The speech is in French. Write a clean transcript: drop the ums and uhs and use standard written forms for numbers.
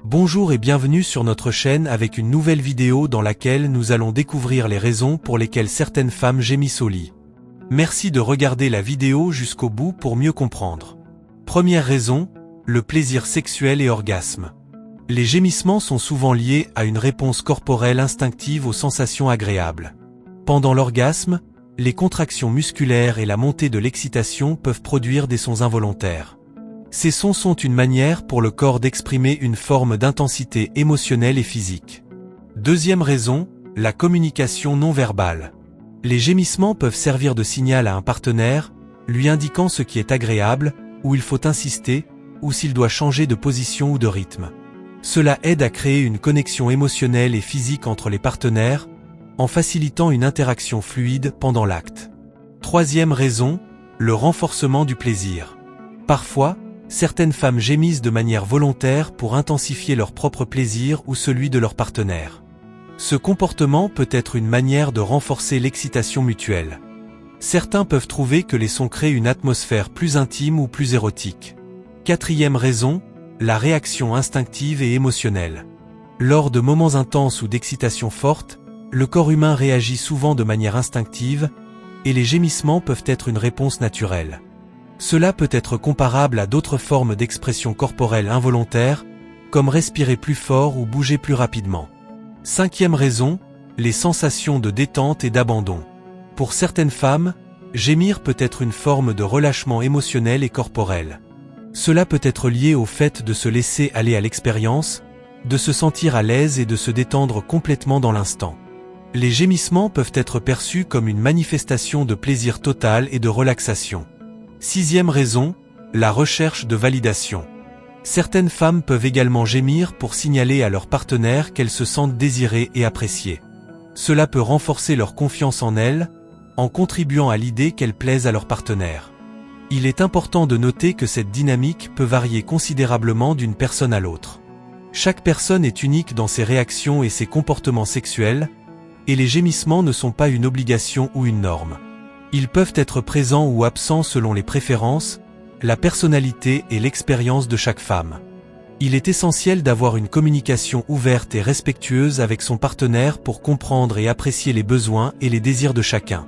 Bonjour et bienvenue sur notre chaîne avec une nouvelle vidéo dans laquelle nous allons découvrir les raisons pour lesquelles certaines femmes gémissent au lit. Merci de regarder la vidéo jusqu'au bout pour mieux comprendre. Première raison, le plaisir sexuel et orgasme. Les gémissements sont souvent liés à une réponse corporelle instinctive aux sensations agréables. Pendant l'orgasme, les contractions musculaires et la montée de l'excitation peuvent produire des sons involontaires. Ces sons sont une manière pour le corps d'exprimer une forme d'intensité émotionnelle et physique. Deuxième raison, la communication non verbale. Les gémissements peuvent servir de signal à un partenaire, lui indiquant ce qui est agréable, où il faut insister, ou s'il doit changer de position ou de rythme. Cela aide à créer une connexion émotionnelle et physique entre les partenaires, en facilitant une interaction fluide pendant l'acte. Troisième raison, le renforcement du plaisir. Parfois, certaines femmes gémissent de manière volontaire pour intensifier leur propre plaisir ou celui de leur partenaire. Ce comportement peut être une manière de renforcer l'excitation mutuelle. Certains peuvent trouver que les sons créent une atmosphère plus intime ou plus érotique. Quatrième raison, la réaction instinctive et émotionnelle. Lors de moments intenses ou d'excitation forte, le corps humain réagit souvent de manière instinctive, et les gémissements peuvent être une réponse naturelle. Cela peut être comparable à d'autres formes d'expression corporelle involontaire, comme respirer plus fort ou bouger plus rapidement. Cinquième raison, les sensations de détente et d'abandon. Pour certaines femmes, gémir peut être une forme de relâchement émotionnel et corporel. Cela peut être lié au fait de se laisser aller à l'expérience, de se sentir à l'aise et de se détendre complètement dans l'instant. Les gémissements peuvent être perçus comme une manifestation de plaisir total et de relaxation. Sixième raison, la recherche de validation. Certaines femmes peuvent également gémir pour signaler à leur partenaire qu'elles se sentent désirées et appréciées. Cela peut renforcer leur confiance en elles, en contribuant à l'idée qu'elles plaisent à leur partenaire. Il est important de noter que cette dynamique peut varier considérablement d'une personne à l'autre. Chaque personne est unique dans ses réactions et ses comportements sexuels, et les gémissements ne sont pas une obligation ou une norme. Ils peuvent être présents ou absents selon les préférences, la personnalité et l'expérience de chaque femme. Il est essentiel d'avoir une communication ouverte et respectueuse avec son partenaire pour comprendre et apprécier les besoins et les désirs de chacun.